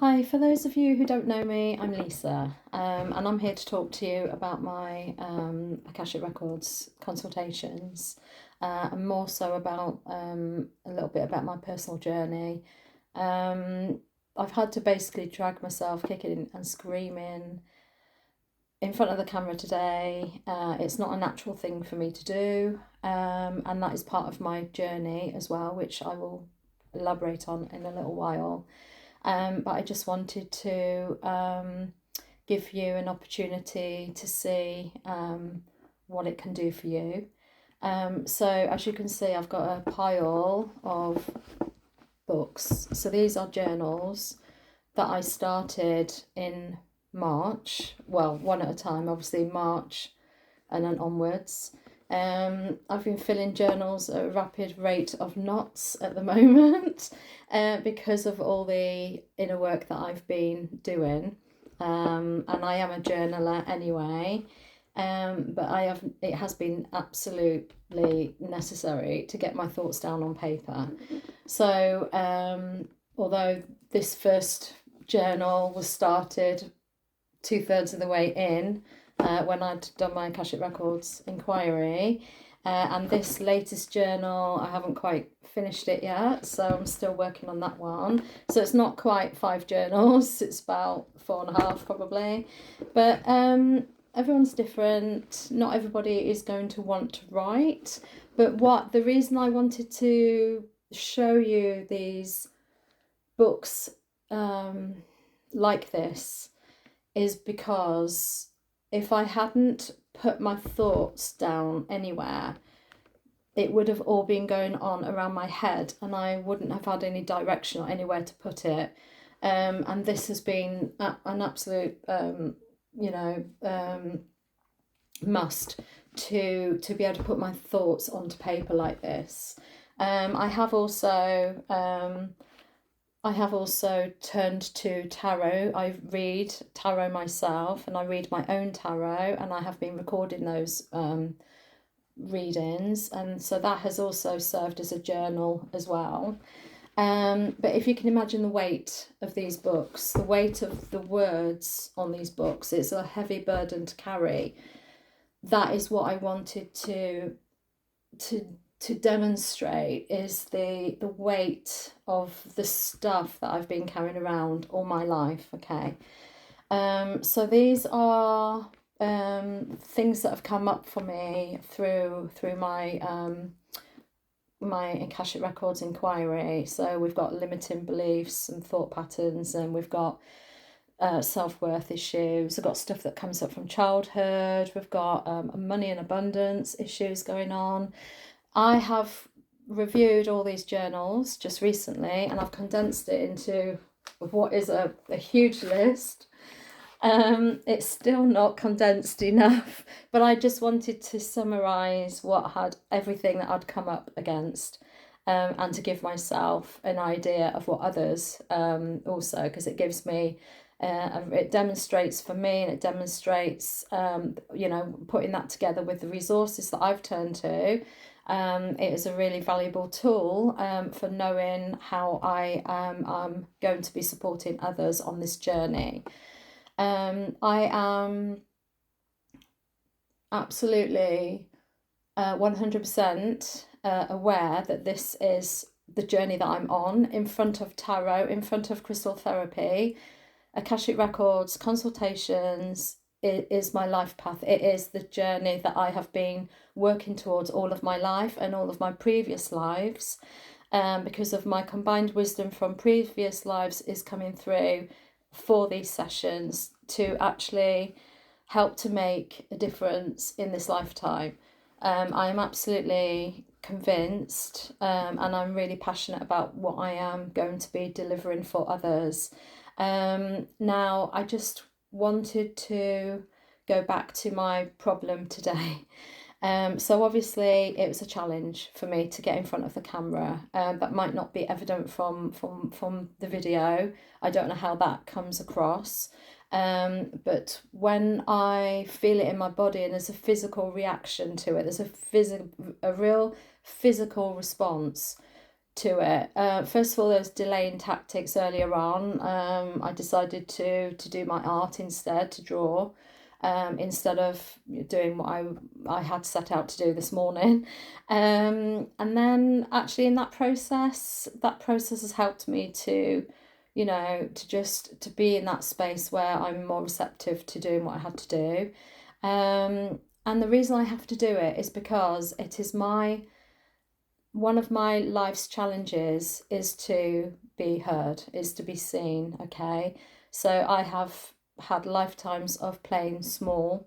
Hi, for those of you who don't know me, I'm Lisa, and I'm here to talk to you about my Akashic Records consultations, and more so about a little bit about my personal journey. Um, I've had to basically drag myself kicking and screaming in front of the camera today. It's not a natural thing for me to do, and that is part of my journey as well, which I will elaborate on in a little while. But I just wanted to give you an opportunity to see what it can do for you. So as you can see, I've got a pile of books. So these are journals that I started in March. Well, one at a time, obviously March and then onwards. I've been filling journals at a rapid rate of knots at the moment because of all the inner work that I've been doing. And I am a journaler anyway. But it has been absolutely necessary to get my thoughts down on paper. So, although this first journal was started 2/3 of the way in, when I'd done my Akashic Records enquiry. And this latest journal, I haven't quite finished it yet, so I'm still working on that one. So it's not quite 5 journals, it's about 4.5 probably. But everyone's different. Not everybody is going to want to write. But the reason I wanted to show you these books like this is because if I hadn't put my thoughts down anywhere, it would have all been going on around my head and I wouldn't have had any direction or anywhere to put it. And this has been an absolute, must to be able to put my thoughts onto paper like this. I have also turned to tarot. I read tarot myself and I read my own tarot, and I have been recording those readings, and so that has also served as a journal as well. But if you can imagine the weight of these books, the weight of the words on these books, it's a heavy burden to carry. That is what I wanted to demonstrate, is the weight of the stuff that I've been carrying around all my life. Okay, so these are things that have come up for me through my my Akashic Records inquiry. So we've got limiting beliefs and thought patterns, and we've got self-worth issues. We've got stuff that comes up from childhood. We've got money and abundance issues going on. I have reviewed all these journals just recently, and I've condensed it into what is a huge list. It's still not condensed enough, but I just wanted to summarise what had everything that I'd come up against, and to give myself an idea of what others also, because it gives me, it demonstrates for me, and it demonstrates, putting that together with the resources that I've turned to. It is a really valuable tool for knowing how I am going to be supporting others on this journey. I am absolutely 100% aware that this is the journey that I'm on, in front of tarot, in front of crystal therapy, Akashic Records, consultations. It is my life path. It is the journey that I have been working towards all of my life and all of my previous lives, because of my combined wisdom from previous lives is coming through for these sessions to actually help to make a difference in this lifetime. I am absolutely convinced, and I'm really passionate about what I am going to be delivering for others. Now, I just wanted to go back to my problem today. So obviously it was a challenge for me to get in front of the camera. That might not be evident from the video. I don't know how that comes across. But when I feel it in my body and there's a physical reaction to it, there's a real physical response. to it. First of all, there was delaying tactics earlier on. I decided to do my art instead, to draw, instead of doing what I had set out to do this morning. And then actually in that process has helped me to, to be in that space where I'm more receptive to doing what I had to do. And the reason I have to do it is because it is one of my life's challenges is to be heard, is to be seen, okay? So I have had lifetimes of playing small,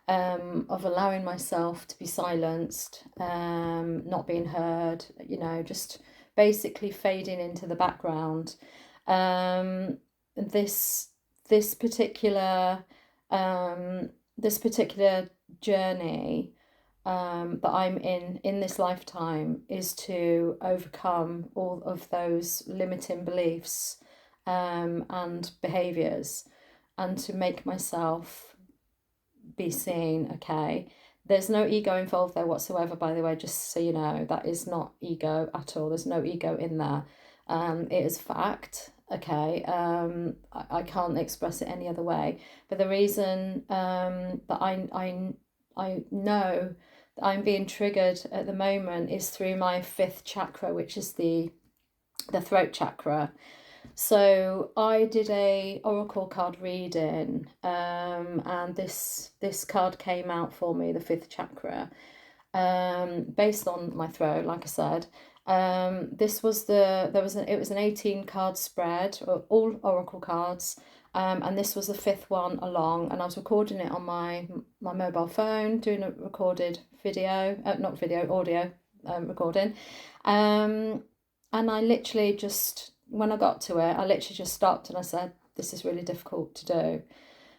of allowing myself to be silenced, not being heard, just basically fading into the background. This this particular this particular journey that I'm in this lifetime is to overcome all of those limiting beliefs and behaviors, and to make myself be seen, okay? There's no ego involved there whatsoever, by the way, just so you know. That is not ego at all. There's no ego in there. It is fact, okay? I can't express it any other way. But the reason that I know that I'm being triggered at the moment is through my fifth chakra, which is the throat chakra. So I did a oracle card reading, and this card came out for me, the fifth chakra, based on my throat, like I said. It was an 18 card spread, all oracle cards. And this was the fifth one along, and I was recording it on my mobile phone, doing a recorded video, not video, audio recording. And I literally just, when I got to it, I literally just stopped and I said, this is really difficult to do.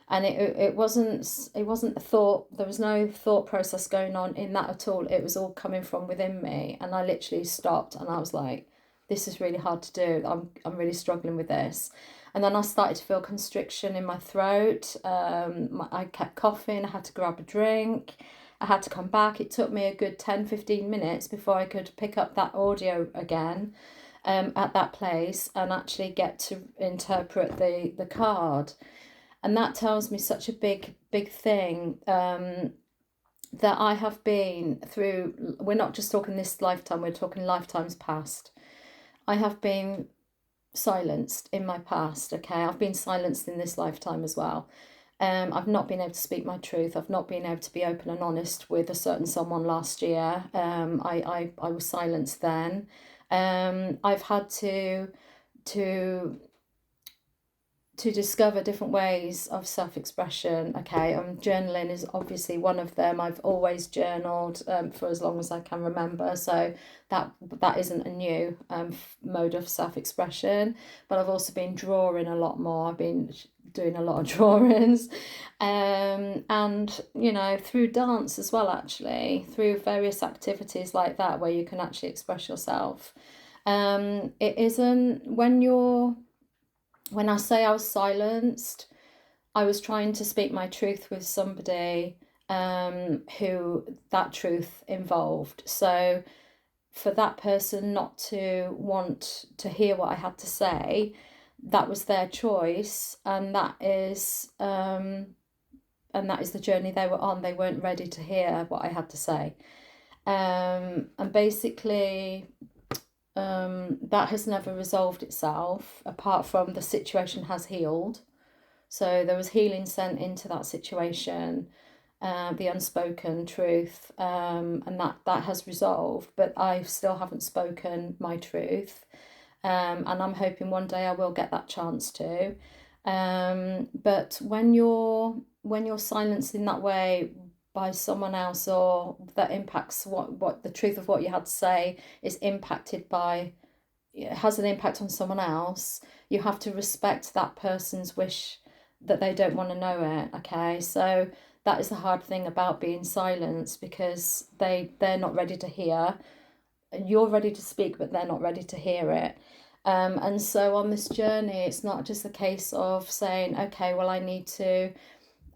And it wasn't a thought, there was no thought process going on in that at all. It was all coming from within me. And I literally stopped and I was like, this is really hard to do. I'm really struggling with this. And then I started to feel constriction in my throat. I kept coughing. I had to grab a drink. I had to come back. It took me a good 10-15 minutes before I could pick up that audio again at that place and actually get to interpret the card. And that tells me such a big thing, that I have been through. We're not just talking this lifetime, we're talking lifetimes past. I have been silenced in my past, okay? I've been silenced in this lifetime as well. I've not been able to speak my truth. I've not been able to be open and honest with a certain someone last year. I was silenced then. I've had to discover different ways of self-expression, okay? Journaling is obviously one of them. I've always journaled for as long as I can remember, so that isn't a new mode of self-expression. But I've also been drawing a lot more. I've been doing a lot of drawings, and through dance as well, actually, through various activities like that where you can actually express yourself. It isn't when I say I was silenced, I was trying to speak my truth with somebody who that truth involved. So for that person not to want to hear what I had to say, that was their choice, and that is the journey they were on. They weren't ready to hear what I had to say, and basically that has never resolved itself, apart from the situation has healed. So there was healing sent into that situation, the unspoken truth, and that has resolved, but I still haven't spoken my truth, and I'm hoping one day I will get that chance to. But when you're silenced in that way by someone else, or that impacts what the truth of what you had to say is impacted by, it has an impact on someone else, you have to respect that person's wish that they don't want to know it, okay? So that is the hard thing about being silenced, because they're not ready to hear. You're ready to speak, but they're not ready to hear it. And so on this journey, it's not just a case of saying, okay, well, I need to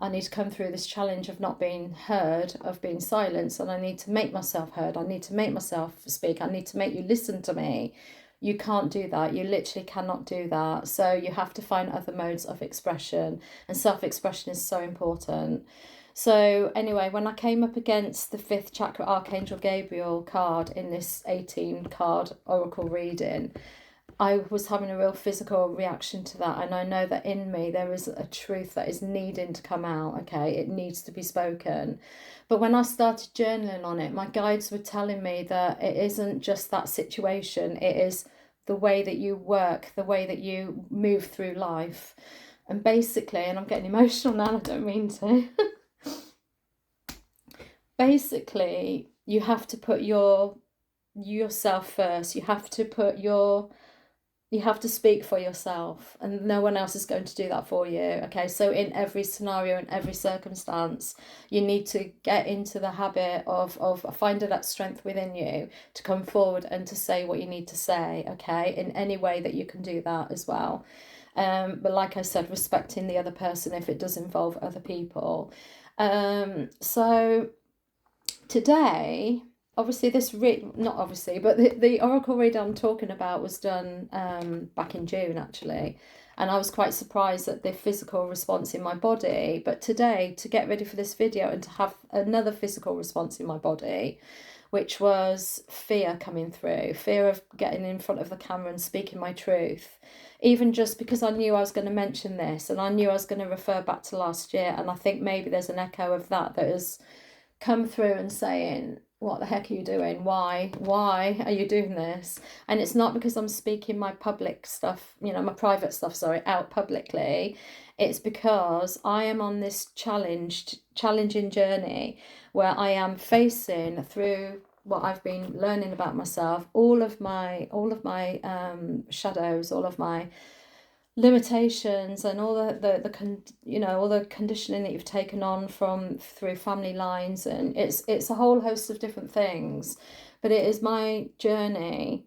I need to come through this challenge of not being heard, of being silenced, and I need to make myself heard. I need to make myself speak. I need to make you listen to me. You can't do that. You literally cannot do that. So you have to find other modes of expression, and self-expression is so important. So anyway, when I came up against the 5th chakra Archangel Gabriel card in this 18 card oracle reading, I was having a real physical reaction to that, and I know that in me there is a truth that is needing to come out. Okay, it needs to be spoken. But when I started journaling on it, my guides were telling me that it isn't just that situation, it is the way that you work, the way that you move through life. And basically, and I'm getting emotional now, I don't mean to. Basically, you have to put yourself first. You have to speak for yourself, and no one else is going to do that for you. Okay, so in every scenario, in every circumstance, you need to get into the habit of finding that strength within you to come forward and to say what you need to say, okay, in any way that you can do that as well. But like I said, respecting the other person if it does involve other people. So today, obviously not obviously, but the oracle read I'm talking about was done back in June actually, and I was quite surprised at the physical response in my body. But today, to get ready for this video and to have another physical response in my body, which was fear coming through, fear of getting in front of the camera and speaking my truth, even just because I knew I was going to mention this, and I knew I was going to refer back to last year, and I think maybe there's an echo of that has come through and saying, what the heck are you doing? Why are you doing this? And it's not because I'm speaking my public stuff, my private stuff, out publicly. It's because I am on this challenging journey where I am facing through what I've been learning about myself, all of my shadows, all of my limitations, and all all the conditioning that you've taken on through family lines, and it's a whole host of different things. But it is my journey,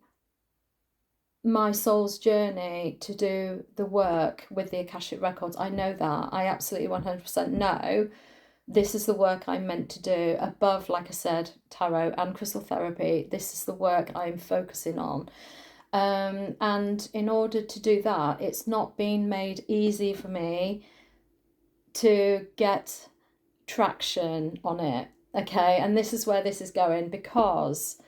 my soul's journey, to do the work with the Akashic Records. I know that. I absolutely 100% know this is the work I'm meant to do above, like I said, tarot and crystal therapy. This is the work I'm focusing on. And in order to do that, it's not been made easy for me to get traction on it, okay? And this is where this is going, because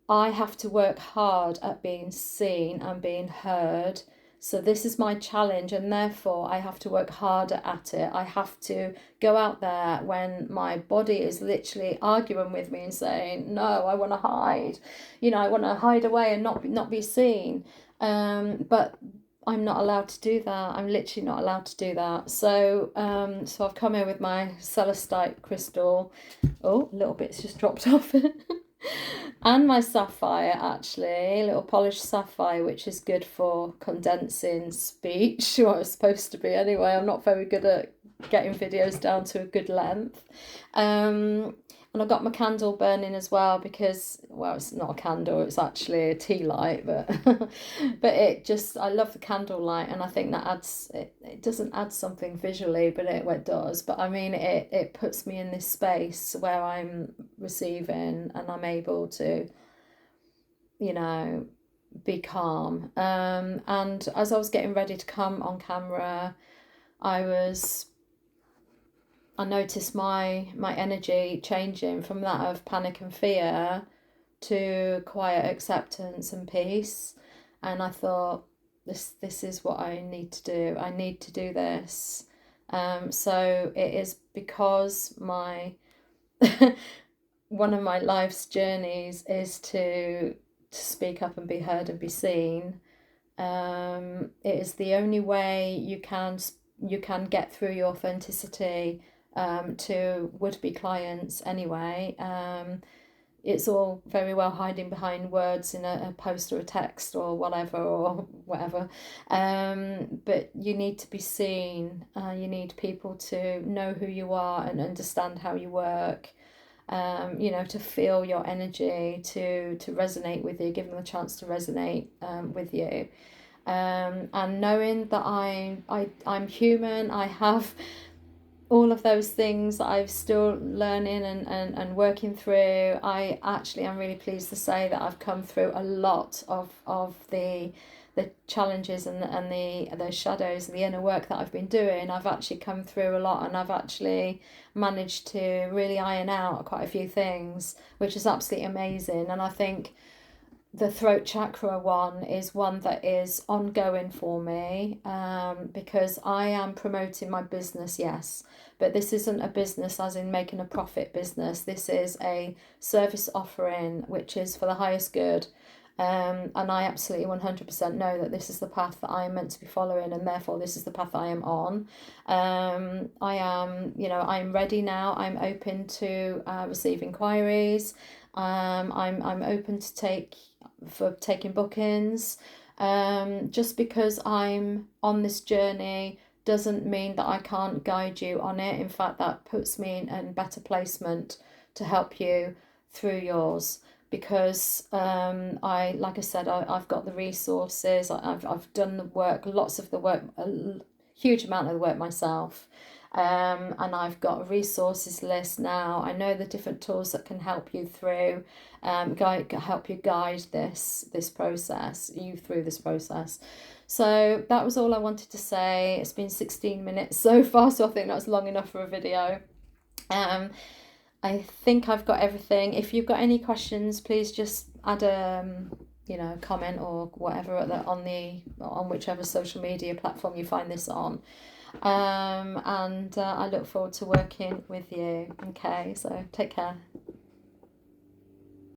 I have to work hard at being seen and being heard. So this is my challenge, and therefore I have to work harder at it. I have to go out there when my body is literally arguing with me and saying, no, I want to hide. I want to hide away and not be seen. But I'm not allowed to do that. I'm literally not allowed to do that. So I've come here with my celestite crystal. Oh, a little bit's just dropped off it. And my sapphire, actually, a little polished sapphire, which is good for condensing speech, or it's supposed to be anyway. I'm not very good at getting videos down to a good length. And I've got my candle burning as well, because, well, it's not a candle, it's actually a tea light, but but I love the candle light, and I think that adds, it doesn't add something visually, but it does. But I mean, it puts me in this space where I'm receiving and I'm able to, be calm. And as I was getting ready to come on camera, I noticed my energy changing from that of panic and fear to quiet acceptance and peace. And I thought, this is what I need to do. I need to do this. So it is because one of my life's journeys is to speak up and be heard and be seen. It is the only way you can get through your authenticity to would-be clients anyway. It's all very well hiding behind words in a post or a text or whatever. But you need to be seen. You need people to know who you are and understand how you work. To feel your energy, to resonate with you, give them a chance to resonate with you. And knowing that I'm human, I have all of those things that I'm still learning and working through, I'm really pleased to say that I've come through a lot of the challenges and the shadows and the inner work that I've been doing. I've actually come through a lot, and I've actually managed to really iron out quite a few things, which is absolutely amazing. And I think the throat chakra one is one that is ongoing for me, because I am promoting my business, yes, but this isn't a business as in making a profit business. This is a service offering which is for the highest good. And I absolutely 100% know that this is the path that I am meant to be following, and therefore this is the path I am on. I'm ready now. I'm open to receive inquiries. I'm open to taking bookings. Just because I'm on this journey doesn't mean that I can't guide you on it. In fact, that puts me in better placement to help you through yours, because like I said, I've got the resources. I've done the work, lots of the work, a huge amount of the work myself. And I've got a resources list now. I know the different tools that can help you through, help you guide this process, you through this process. So that was all I wanted to say. It's been 16 minutes so far, so I think that's long enough for a video. I think I've got everything. If you've got any questions, please just add a comment or whatever on whichever social media platform you find this on. And I look forward to working with you. Okay, so take care.